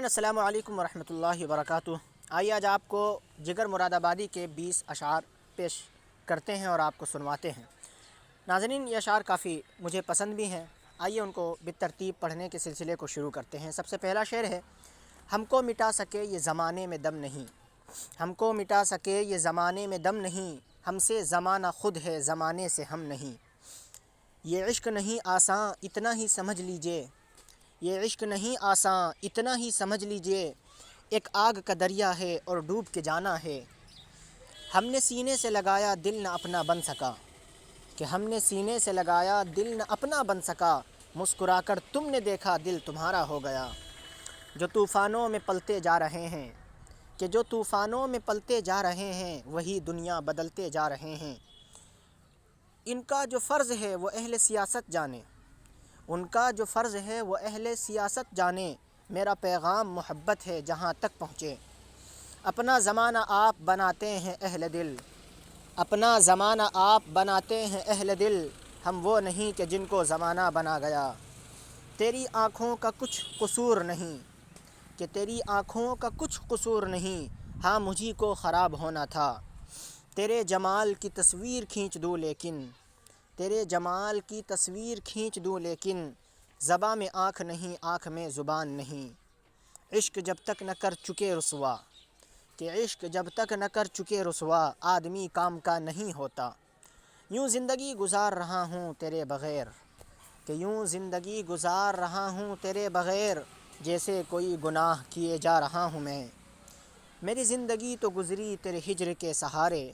السلام علیکم ورحمۃ اللہ وبرکاتہ۔ آئیے آج آپ کو جگر مراد آبادی کے 20 اشعار پیش کرتے ہیں اور آپ کو سنواتے ہیں۔ ناظرین، یہ اشعار کافی مجھے پسند بھی ہیں۔ آئیے ان کو بالترتیب پڑھنے کے سلسلے کو شروع کرتے ہیں۔ سب سے پہلا شعر ہے: ہم کو مٹا سکے یہ زمانے میں دم نہیں، ہم کو مٹا سکے یہ زمانے میں دم نہیں، ہم سے زمانہ خود ہے زمانے سے ہم نہیں۔ یہ عشق نہیں آساں اتنا ہی سمجھ لیجئے، یہ عشق نہیں آساں اتنا ہی سمجھ لیجئے، ایک آگ کا دریا ہے اور ڈوب کے جانا ہے۔ ہم نے سینے سے لگایا دل نہ اپنا بن سکا، کہ ہم نے سینے سے لگایا دل نہ اپنا بن سکا، مسکرا کر تم نے دیکھا دل تمہارا ہو گیا۔ جو طوفانوں میں پلتے جا رہے ہیں، کہ جو طوفانوں میں پلتے جا رہے ہیں، وہی دنیا بدلتے جا رہے ہیں۔ ان کا جو فرض ہے وہ اہل سیاست جانے، ان کا جو فرض ہے وہ اہل سیاست جانے، میرا پیغام محبت ہے جہاں تک پہنچے۔ اپنا زمانہ آپ بناتے ہیں اہل دل، اپنا زمانہ آپ بناتے ہیں اہل دل، ہم وہ نہیں کہ جن کو زمانہ بنا گیا۔ تیری آنکھوں کا کچھ قصور نہیں، کہ تیری آنکھوں کا کچھ قصور نہیں، ہاں مجھی کو خراب ہونا تھا۔ تیرے جمال کی تصویر کھینچ دوں لیکن، تیرے جمال کی تصویر کھینچ دوں لیکن، زباں میں آنکھ نہیں آنکھ میں زبان نہیں۔ عشق جب تک نہ کر چکے رسوا، کہ عشق جب تک نہ کر چکے رسوا، آدمی کام کا نہیں ہوتا۔ یوں زندگی گزار رہا ہوں تیرے بغیر، کہ یوں زندگی گزار رہا ہوں تیرے بغیر، جیسے کوئی گناہ کیے جا رہا ہوں میں۔ میری زندگی تو گزری تیرے ہجر کے سہارے،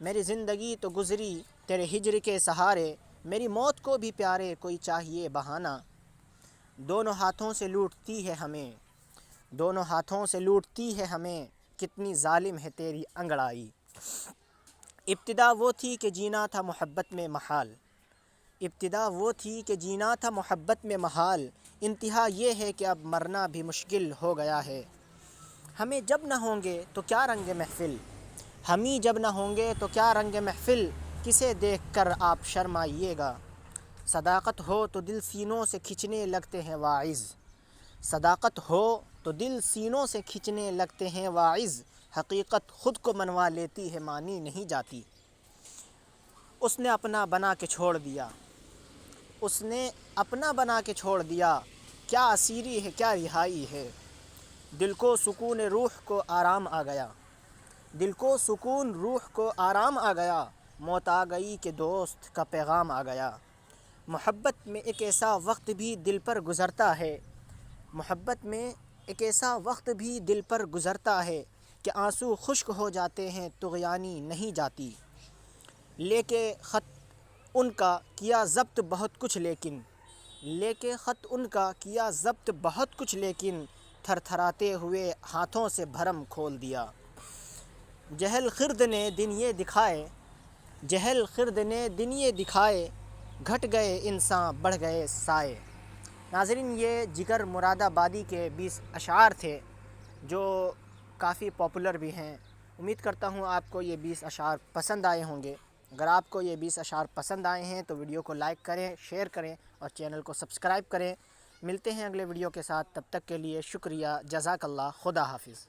میری زندگی تو گزری تیرے ہجر کے سہارے، میری موت کو بھی پیارے کوئی چاہیے بہانہ۔ دونوں ہاتھوں سے لوٹتی ہے ہمیں، دونوں ہاتھوں سے لوٹتی ہے ہمیں، کتنی ظالم ہے تیری انگڑائی۔ ابتدا وہ تھی کہ جینا تھا محبت میں محال، ابتدا وہ تھی کہ جینا تھا محبت میں محال، انتہا یہ ہے کہ اب مرنا بھی مشکل ہو گیا ہے۔ ہمیں جب نہ ہوں گے تو کیا رنگ محفل، ہمیں جب نہ ہوں گے تو کیا رنگ محفل، کسے دیکھ کر آپ شرمائیے گا۔ صداقت ہو تو دل سینوں سے کھنچنے لگتے ہیں واعظ، صداقت ہو تو دل سینوں سے کھنچنے لگتے ہیں واعظ، حقیقت خود کو منوا لیتی ہے مانی نہیں جاتی۔ اس نے اپنا بنا کے چھوڑ دیا، اس نے اپنا بنا کے چھوڑ دیا، کیا اسیری ہے کیا رہائی ہے۔ دل کو سکون روح کو آرام آ گیا، دل کو سکون روح کو آرام آ گیا، موت آ گئی کہ دوست کا پیغام آ گیا۔ محبت میں ایک ایسا وقت بھی دل پر گزرتا ہے، محبت میں ایک ایسا وقت بھی دل پر گزرتا ہے، کہ آنسو خشک ہو جاتے ہیں طغیانی نہیں جاتی۔ لے کے خط ان کا کیا ضبط بہت کچھ لیکن، لے کے خط ان کا کیا ضبط بہت کچھ لیکن، تھر تھراتے ہوئے ہاتھوں سے بھرم کھول دیا۔ جہل خرد نے دن یہ دکھائے، جہل خرد نے دن یہ دکھائے، گھٹ گئے انساں بڑھ گئے سائے۔ ناظرین، یہ جگر مراد آبادی کے 20 اشعار تھے جو کافی پاپولر بھی ہیں۔ امید کرتا ہوں آپ کو یہ 20 اشعار پسند آئے ہوں گے۔ اگر آپ کو یہ 20 اشعار پسند آئے ہیں تو ویڈیو کو لائک کریں، شیئر کریں اور چینل کو سبسکرائب کریں۔ ملتے ہیں اگلے ویڈیو کے ساتھ، تب تک کے لیے شکریہ، جزاک اللہ، خدا حافظ۔